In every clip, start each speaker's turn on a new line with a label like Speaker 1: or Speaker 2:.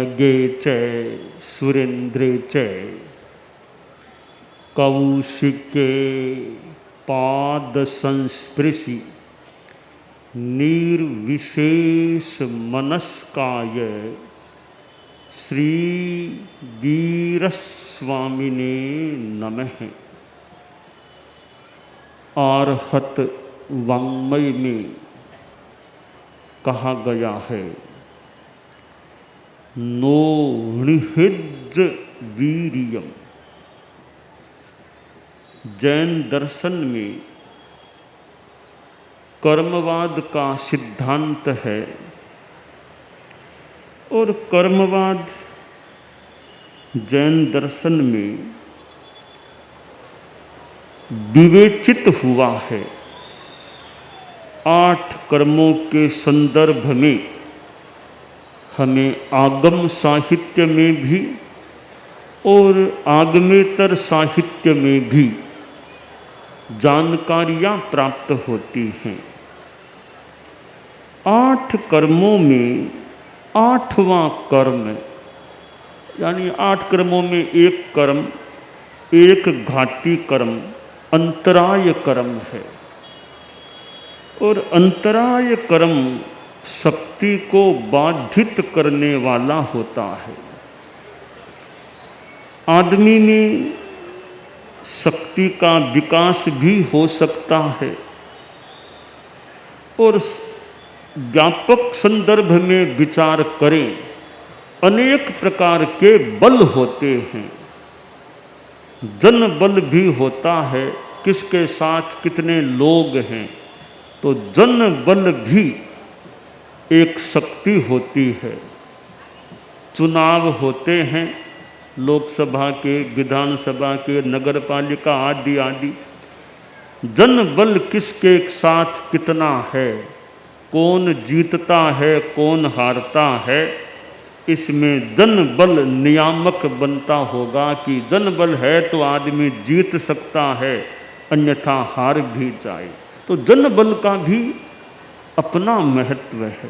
Speaker 1: नगे च सुरेंद्रे च कौशिके पाद संस्पृशि निर्विशेष मनस्काय श्री वीरस्वामिने नमः। आर्हत वाङ्मय में कहा गया है, नो निहिज वीर्यम। जैन दर्शन में कर्मवाद का सिद्धांत है और कर्मवाद जैन दर्शन में विवेचित हुआ है। 8 कर्मों के संदर्भ में हमें आगम साहित्य में भी और आगमेतर साहित्य में भी जानकारियां प्राप्त होती हैं। 8 कर्मों में 8वां कर्म, यानी 8 कर्मों में एक कर्म, एक घाती कर्म अंतराय कर्म है। और अंतराय कर्म शक्ति को बाधित करने वाला होता है। आदमी में शक्ति का विकास भी हो सकता है और व्यापक संदर्भ में विचार करें, अनेक प्रकार के बल होते हैं। जन बल भी होता है, किसके साथ कितने लोग हैं, तो जन बल भी एक शक्ति होती है। चुनाव होते हैं, लोकसभा के, विधानसभा के, नगर पालिका आदि आदि। जन बल किसके साथ कितना है, कौन जीतता है, कौन हारता है, इसमें जन बल नियामक बनता होगा कि जन बल है तो आदमी जीत सकता है, अन्यथा हार भी जाए। तो जन बल का भी अपना महत्व है।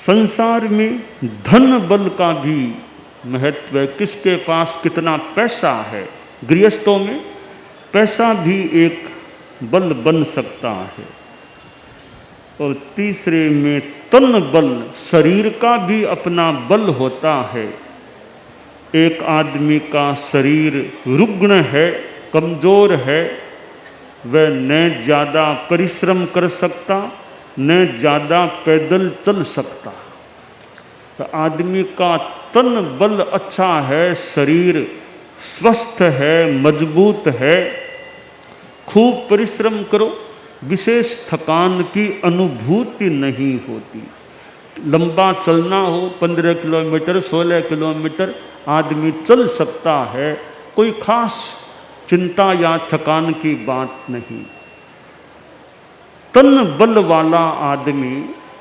Speaker 1: संसार में धन बल का भी महत्व है, किसके पास कितना पैसा है। गृहस्थों में पैसा भी एक बल बन सकता है। और तीसरे में तन बल, शरीर का भी अपना बल होता है। एक आदमी का शरीर रुग्ण है, कमजोर है, वह न ज़्यादा परिश्रम कर सकता, न ज़्यादा पैदल चल सकता। तो आदमी का तन बल अच्छा है, शरीर स्वस्थ है, मजबूत है, खूब परिश्रम करो, विशेष थकान की अनुभूति नहीं होती। लंबा चलना हो, 15 किलोमीटर 16 किलोमीटर आदमी चल सकता है, कोई खास चिंता या थकान की बात नहीं। तन बल वाला आदमी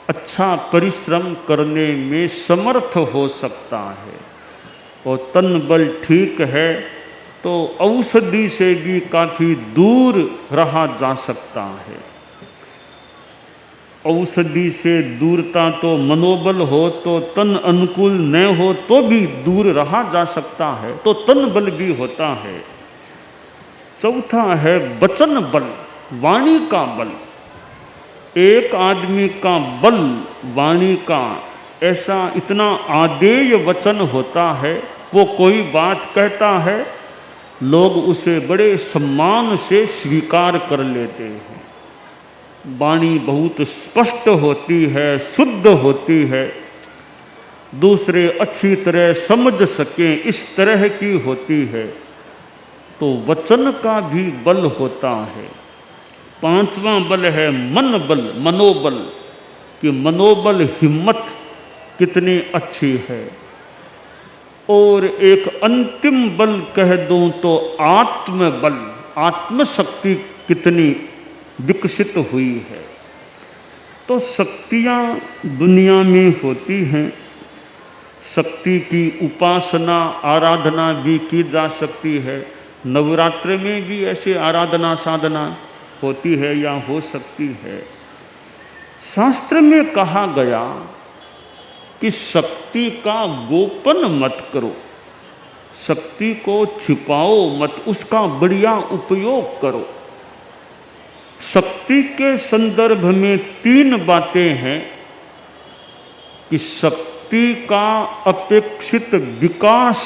Speaker 1: अच्छा परिश्रम करने में समर्थ हो सकता है। और तन बल ठीक है तो औषधि से भी काफ़ी दूर रहा जा सकता है। औषधि से दूरता तो मनोबल हो तो तन अनुकूल न हो तो भी दूर रहा जा सकता है, तो तन बल भी होता है। चौथा है वचन बल, वाणी का बल। एक आदमी का बल वाणी का ऐसा इतना आदेय वचन होता है, वो कोई बात कहता है, लोग उसे बड़े सम्मान से स्वीकार कर लेते हैं। वाणी बहुत स्पष्ट होती है, शुद्ध होती है, दूसरे अच्छी तरह समझ सकें इस तरह की होती है। तो वचन का भी बल होता है। 5वां बल है मन बल, मनोबल, कि मनोबल हिम्मत कितनी अच्छी है। और एक अंतिम बल कह दूं तो आत्मबल, आत्मशक्ति कितनी विकसित हुई है। तो शक्तियाँ दुनिया में होती हैं। शक्ति की उपासना आराधना भी की जा सकती है। नवरात्र में भी ऐसे आराधना साधना होती है या हो सकती है। शास्त्र में कहा गया कि शक्ति का गोपन मत करो, शक्ति को छिपाओ मत, उसका बढ़िया उपयोग करो। शक्ति के संदर्भ में 3 बातें हैं कि शक्ति का अपेक्षित विकास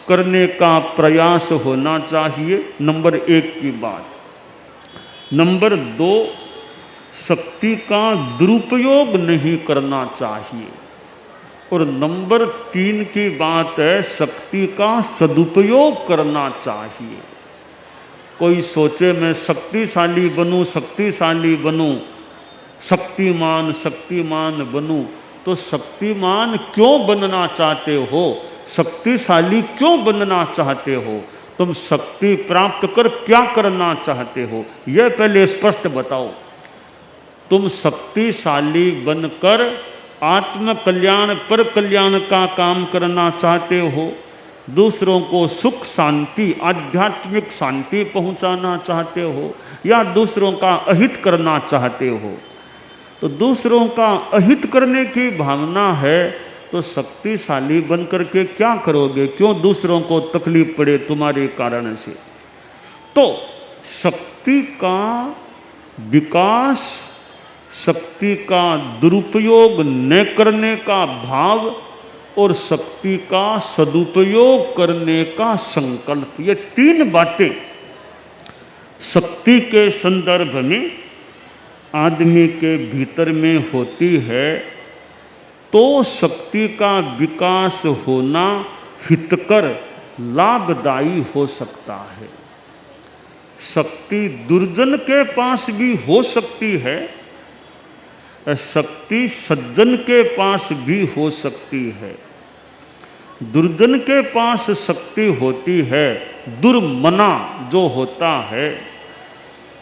Speaker 1: करने का प्रयास होना चाहिए, नंबर 1 की बात। नंबर 2, शक्ति का दुरुपयोग नहीं करना चाहिए। और नंबर 3 की बात है, शक्ति का सदुपयोग करना चाहिए। कोई सोचे मैं शक्तिशाली बनूं, शक्तिशाली बनूं, शक्तिमान शक्तिमान बनूं, तो शक्तिमान क्यों बनना चाहते हो, शक्तिशाली क्यों बनना चाहते हो, तुम शक्ति प्राप्त कर क्या करना चाहते हो, यह पहले स्पष्ट बताओ। तुम शक्तिशाली बनकर आत्म कल्याण पर कल्याण का काम करना चाहते हो, दूसरों को सुख शांति आध्यात्मिक शांति पहुंचाना चाहते हो, या दूसरों का अहित करना चाहते हो। तो दूसरों का अहित करने की भावना है तो शक्तिशाली बन करके क्या करोगे, क्यों दूसरों को तकलीफ पड़े तुम्हारे कारण से। तो शक्ति का विकास, शक्ति का दुरुपयोग न करने का भाव और शक्ति का सदुपयोग करने का संकल्प, ये 3 बातें शक्ति के संदर्भ में आदमी के भीतर में होती है, तो शक्ति का विकास होना हितकर लाभदायी हो सकता है। शक्ति दुर्जन के पास भी हो सकती है, शक्ति सज्जन के पास भी हो सकती है। दुर्जन के पास शक्ति होती है, दुर्मना जो होता है,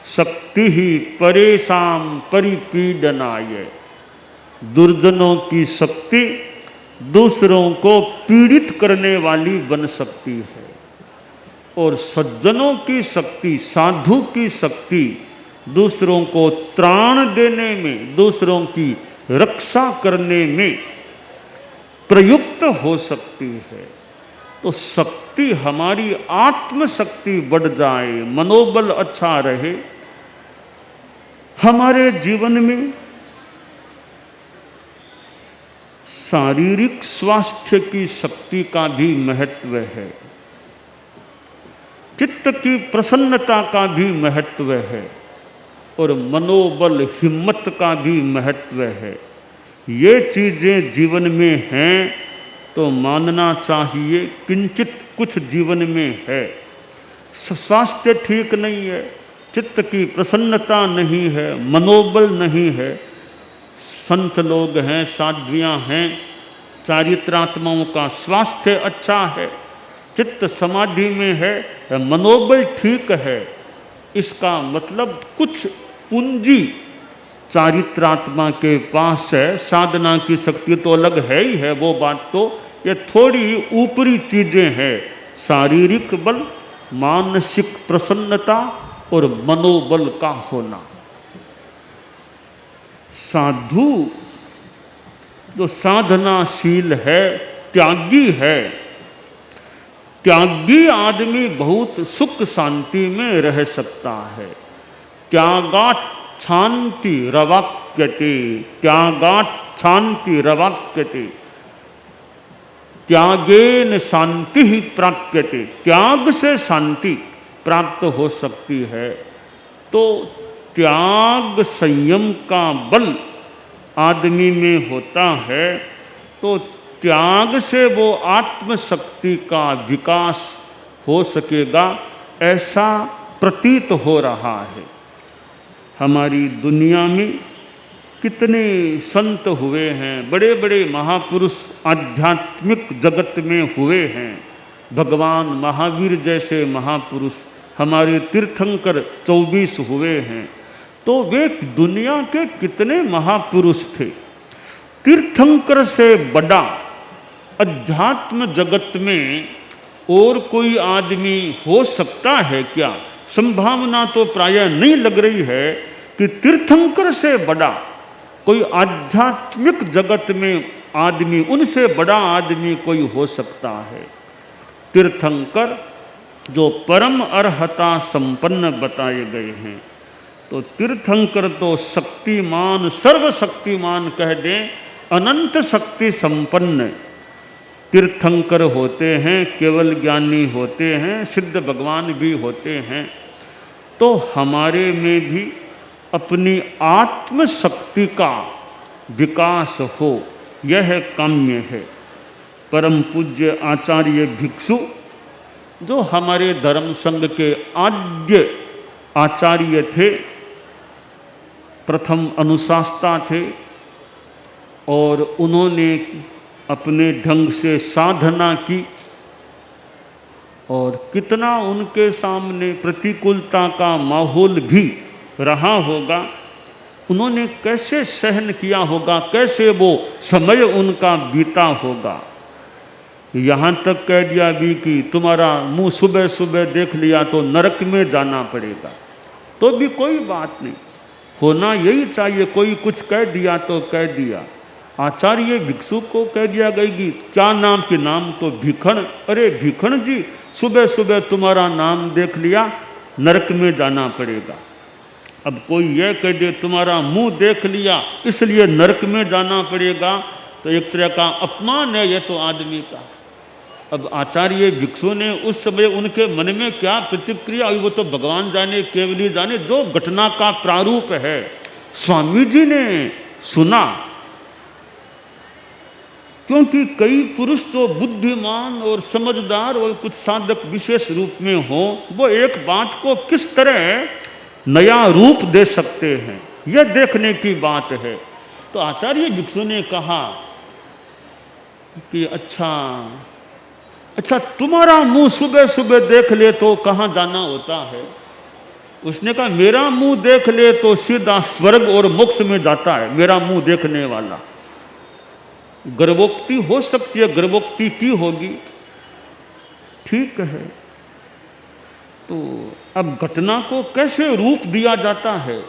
Speaker 1: शक्ति ही परेशान परिपीडनाय, दुर्जनों की शक्ति दूसरों को पीड़ित करने वाली बन सकती है, और सज्जनों की शक्ति, साधु की शक्ति दूसरों को त्राण देने में, दूसरों की रक्षा करने में प्रयुक्त हो सकती है। तो शक्ति हमारी आत्मशक्ति बढ़ जाए, मनोबल अच्छा रहे, हमारे जीवन में शारीरिक स्वास्थ्य की शक्ति का भी महत्व है, चित्त की प्रसन्नता का भी महत्व है, और मनोबल हिम्मत का भी महत्व है। ये चीज़ें जीवन में हैं तो मानना चाहिए किंचित कुछ जीवन में है। स्वास्थ्य ठीक नहीं है, चित्त की प्रसन्नता नहीं है, मनोबल नहीं है, संत लोग हैं, साध्वियाँ हैं, चारित्रात्माओं का स्वास्थ्य अच्छा है, चित्त समाधि में है, मनोबल ठीक है, इसका मतलब कुछ पूंजी चारित्रात्मा के पास है। साधना की शक्ति तो अलग है ही है, वो बात तो, ये थोड़ी ऊपरी चीजें हैं, शारीरिक बल, मानसिक प्रसन्नता और मनोबल का होना। साधु जो साधनाशील है, त्यागी है, त्यागी आदमी बहुत सुख शांति में रह सकता है। त्यागात् शांति रवाक्यते, त्यागात् शांति रवाक्यते, त्यागेन शांति ही प्राप्यते, त्याग से शांति प्राप्त हो सकती है। तो त्याग संयम का बल आदमी में होता है, तो त्याग से वो आत्मशक्ति का विकास हो सकेगा, ऐसा प्रतीत हो रहा है। हमारी दुनिया में कितने संत हुए हैं, बड़े बड़े महापुरुष आध्यात्मिक जगत में हुए हैं। भगवान महावीर जैसे महापुरुष, हमारे तीर्थंकर 24 हुए हैं। तो वे दुनिया के कितने महापुरुष थे। तीर्थंकर से बड़ा अध्यात्म जगत में और कोई आदमी हो सकता है क्या? संभावना तो प्रायः नहीं लग रही है कि तीर्थंकर से बड़ा कोई आध्यात्मिक जगत में आदमी, उनसे बड़ा आदमी कोई हो सकता है। तीर्थंकर जो परम अर्हता संपन्न बताए गए हैं, तो तीर्थंकर तो शक्तिमान, सर्वशक्तिमान कह दें, अनंत शक्ति संपन्न तीर्थंकर होते हैं, केवल ज्ञानी होते हैं, सिद्ध भगवान भी होते हैं। तो हमारे में भी अपनी आत्मशक्ति का विकास हो, यह काम्य है। परम पूज्य आचार्य भिक्षु जो हमारे धर्म संघ के आद्य आचार्य थे, प्रथम अनुशास्ता थे, और उन्होंने अपने ढंग से साधना की, और कितना उनके सामने प्रतिकूलता का माहौल भी रहा होगा, उन्होंने कैसे सहन किया होगा, कैसे वो समय उनका बीता होगा। यहाँ तक कह दिया भी कि तुम्हारा मुंह सुबह सुबह देख लिया तो नरक में जाना पड़ेगा, तो भी कोई बात नहीं, होना यही चाहिए। कोई कुछ कह दिया तो कह दिया। आचार्य भिक्षु को कह दिया गई कि क्या नाम के नाम तो भिखण, अरे भिखण जी सुबह सुबह तुम्हारा नाम देख लिया, नरक में जाना पड़ेगा। अब कोई यह कह दे तुम्हारा मुंह देख लिया इसलिए नरक में जाना पड़ेगा, तो एक तरह का अपमान है यह तो आदमी का। अब आचार्य भिक्षु ने उस समय उनके मन में क्या प्रतिक्रिया हुई वो तो भगवान जाने, केवल ही जाने। जो घटना का प्रारूप है स्वामी जी ने सुना, क्योंकि कई पुरुष जो बुद्धिमान और समझदार और कुछ साधक विशेष रूप में हो, वो एक बात को किस तरह नया रूप दे सकते हैं, यह देखने की बात है। तो आचार्य भिक्षु ने कहा कि अच्छा तुम्हारा मुंह सुबह सुबह देख ले तो कहाँ जाना होता है। उसने कहा मेरा मुंह देख ले तो सीधा स्वर्ग और मोक्ष में जाता है, मेरा मुंह देखने वाला। गर्भोक्ति हो सकती है, गर्भोक्ति की होगी, ठीक है। तो अब घटना को कैसे रूप दिया जाता है,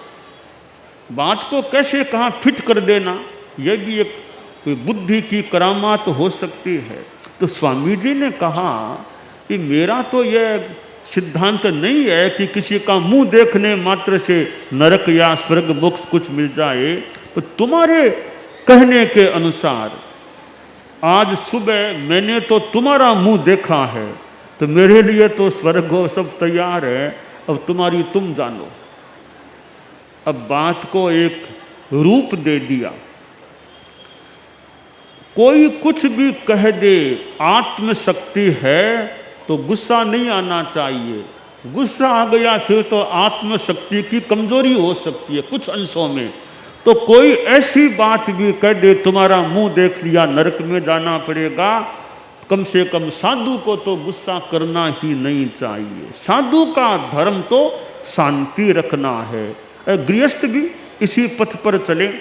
Speaker 1: बात को कैसे कहाँ फिट कर देना, यह भी एक कोई बुद्धि की करामात हो सकती है। तो स्वामी जी ने कहा कि मेरा तो यह सिद्धांत नहीं है कि किसी का मुंह देखने मात्र से नरक या स्वर्ग मोक्ष कुछ मिल जाए। तो तुम्हारे कहने के अनुसार आज सुबह मैंने तो तुम्हारा मुंह देखा है, तो मेरे लिए तो स्वर्ग हो सब तैयार है, अब तुम्हारी तुम जानो। अब बात को एक रूप दे दिया। कोई कुछ भी कह दे आत्मशक्ति है तो गुस्सा नहीं आना चाहिए। गुस्सा आ गया फिर तो आत्मशक्ति की कमजोरी हो सकती है कुछ अंशों में। तो कोई ऐसी बात भी कह दे तुम्हारा मुंह देख लिया नरक में जाना पड़ेगा, कम से कम साधु को तो गुस्सा करना ही नहीं चाहिए। साधु का धर्म तो शांति रखना है। गृहस्थ भी इसी पथ पर चले।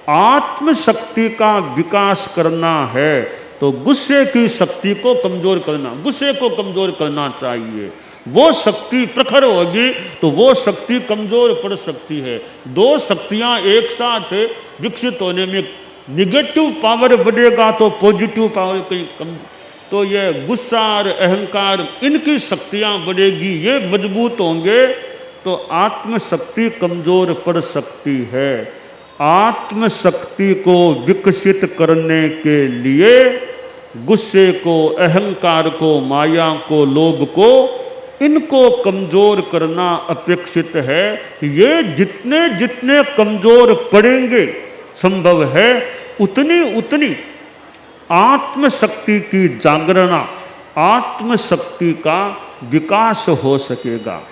Speaker 1: आत्मशक्ति का विकास करना है तो गुस्से की शक्ति को कमजोर करना, गुस्से को कमजोर करना चाहिए। वो शक्ति प्रखर होगी तो वो शक्ति कमजोर पड़ सकती है। दो शक्तियां एक साथ विकसित होने में निगेटिव पावर बढ़ेगा तो पॉजिटिव पावर कहीं कम, तो ये गुस्सा और अहंकार इनकी शक्तियां बढ़ेगी, ये मजबूत होंगे तो आत्मशक्ति कमजोर पड़ सकती है। आत्मशक्ति को विकसित करने के लिए गुस्से को, अहंकार को, माया को, लोभ को, इनको कमजोर करना अपेक्षित है। ये जितने जितने कमजोर पड़ेंगे संभव है उतनी उतनी आत्मशक्ति की जागरणा, आत्मशक्ति का विकास हो सकेगा।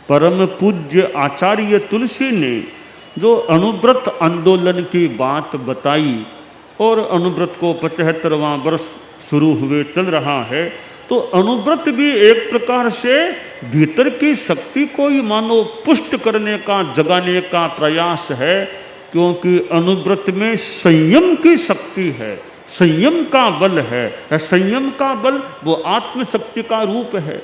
Speaker 1: परम पूज्य आचार्य तुलसी ने जो अनुव्रत आंदोलन की बात बताई, और अनुव्रत को 75वां वर्ष शुरू हुए चल रहा है, तो अनुव्रत भी एक प्रकार से भीतर की शक्ति को ही मानो पुष्ट करने का, जगाने का प्रयास है। क्योंकि अनुव्रत में संयम की शक्ति है, संयम का बल है। संयम का बल वो आत्मशक्ति का रूप है।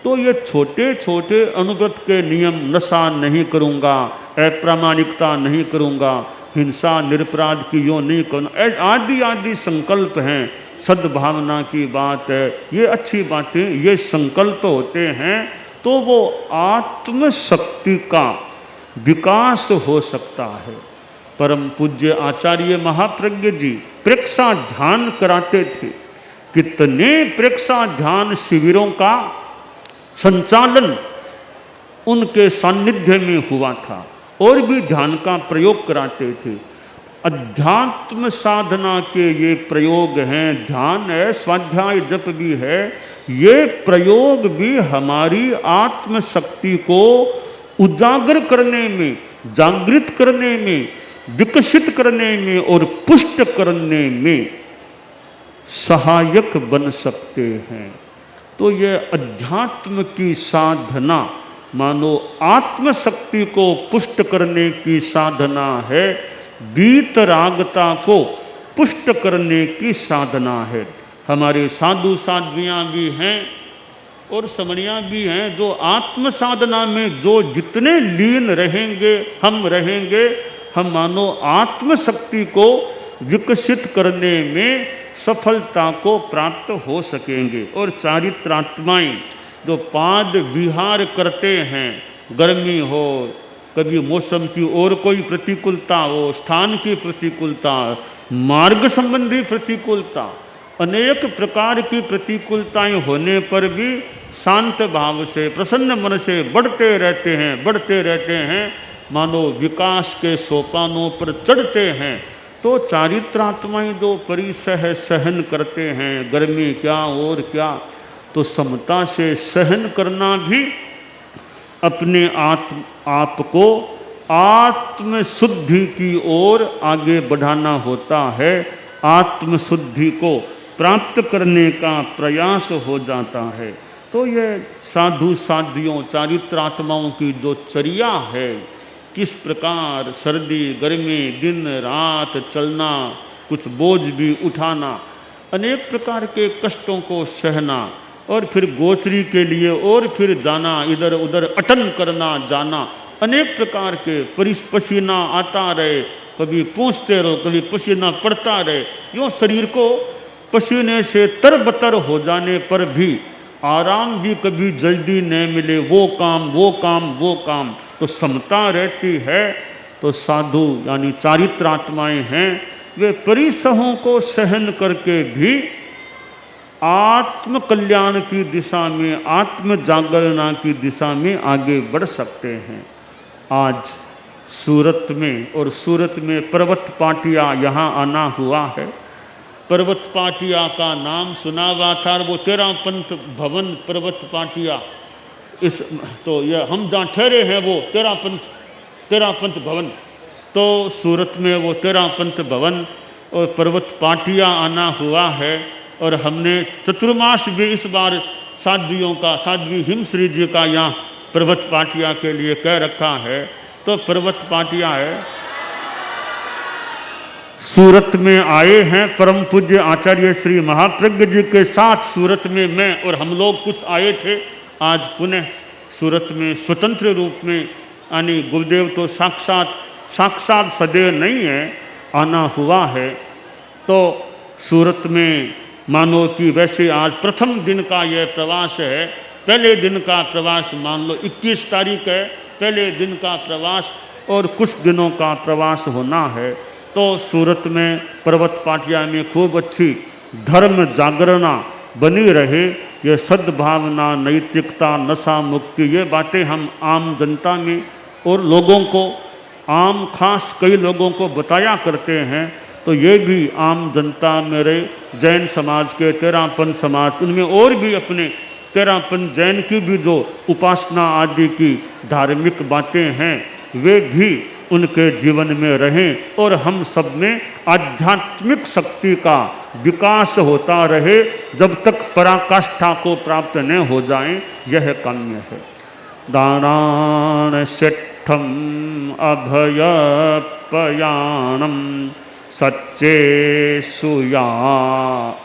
Speaker 1: तो ये छोटे छोटे अनुव्रत के नियम, नशा नहीं करूँगा, अप्रामाणिकता नहीं करूँगा, हिंसा निरपराध की यो नहीं करना, आदि आदि संकल्प हैं, सद्भावना की बात है, ये अच्छी बातें, ये संकल्प होते हैं, तो वो आत्मशक्ति का विकास हो सकता है। परम पूज्य आचार्य महाप्रज्ञ जी प्रेक्षा ध्यान कराते थे। कितने प्रेक्षा ध्यान शिविरों का संचालन उनके सानिध्य में हुआ था, और भी ध्यान का प्रयोग कराते थे। अध्यात्म साधना के ये प्रयोग हैं, ध्यान है, स्वाध्याय जप भी है, ये प्रयोग भी हमारी आत्मशक्ति को उजागर करने में, जागृत करने में, विकसित करने में और पुष्ट करने में सहायक बन सकते हैं। तो ये अध्यात्म की साधना मानो आत्मशक्ति को पुष्ट करने की साधना है, वीतरागता को पुष्ट करने की साधना है। हमारे साधु साध्वियाँ भी हैं और समणियाँ भी हैं, जो आत्म साधना में जो जितने लीन रहेंगे, हम मानो आत्मशक्ति को विकसित करने में सफलता को प्राप्त हो सकेंगे। और चारित्रात्माएँ जो पाद विहार करते हैं, गर्मी हो, कभी मौसम की और कोई प्रतिकूलता हो, स्थान की प्रतिकूलता, मार्ग संबंधी प्रतिकूलता, अनेक प्रकार की प्रतिकूलताएं होने पर भी शांत भाव से, प्रसन्न मन से बढ़ते रहते हैं, मानो विकास के सोपानों पर चढ़ते हैं। तो चारित्रात्माएं जो परिसह सहन करते हैं, गर्मी क्या और क्या, तो समता से सहन करना भी अपने आप को आत्मशुद्धि की ओर आगे बढ़ाना होता है, आत्मशुद्धि को प्राप्त करने का प्रयास हो जाता है। तो ये साधु साध्वियों, चारित्रात्माओं की जो चर्या है, किस प्रकार सर्दी गर्मी दिन रात चलना, कुछ बोझ भी उठाना, अनेक प्रकार के कष्टों को सहना, और फिर गोचरी के लिए और फिर जाना, इधर उधर अटन करना, जाना, अनेक प्रकार के पसीना आता रहे, कभी पूछते रहो, कभी पसीना पड़ता रहे, यूँ शरीर को पसीने से तरबतर हो जाने पर भी आराम भी कभी जल्दी न मिले, वो काम, तो समता रहती है। तो साधु यानी चारित्रात्माएं हैं, वे परिसहों को सहन करके भी आत्म कल्याण की दिशा में, आत्म जागरणा की दिशा में आगे बढ़ सकते हैं। आज सूरत में, और सूरत में पर्वत पाटिया यहाँ आना हुआ है। पर्वत पाटिया का नाम सुना हुआ था, वो तेरापंथ भवन पर्वत पाटिया, इस तो यह हम जहाँ ठहरे हैं वो तेरापंथ भवन, तो सूरत में वो तेरापंथ भवन और पर्वत पाटिया आना हुआ है। और हमने चतुर्मास भी इस बार साध्वी हिमश्री जी का यहाँ पर्वत पाटिया के लिए कह रखा है। तो पर्वत पाटिया है, सूरत में आए हैं परम पूज्य आचार्य श्री महाप्रज्ञ जी के साथ। सूरत में मैं और हम लोग कुछ आए थे, आज पुनः सूरत में स्वतंत्र रूप में यानी गुरुदेव तो साक्षात सदैव नहीं है, आना हुआ है। तो सूरत में मानो कि वैसे आज प्रथम दिन का यह प्रवास है, पहले दिन का प्रवास मान लो 21 तारीख है, पहले दिन का प्रवास और कुछ दिनों का प्रवास होना है। तो सूरत में पर्वत पाटिया में खूब अच्छी धर्म जागरणा बनी रहे, ये सद्भावना, नैतिकता, नशा मुक्ति, ये बातें हम आम जनता में और लोगों को, आम खास कई लोगों को बताया करते हैं। तो ये भी आम जनता मेरे जैन समाज के, तेरापन समाज, उनमें और भी अपने तेरापन जैन की भी जो उपासना आदि की धार्मिक बातें हैं, वे भी उनके जीवन में रहें और हम सब में आध्यात्मिक शक्ति का विकास होता रहे, जब तक पराकाष्ठा को प्राप्त न हो जाएं, यह काम्य है। दाराण सिद्धम अभय पयाणम सच्चे सुया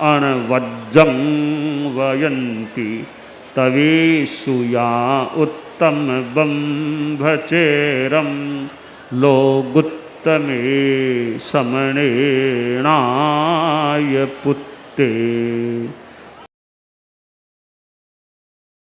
Speaker 1: अणवज्जं वयन्ति तवे सुया उत्तम बंभचेरम लोगुत्तमं तमे समणेणाय पुत्ते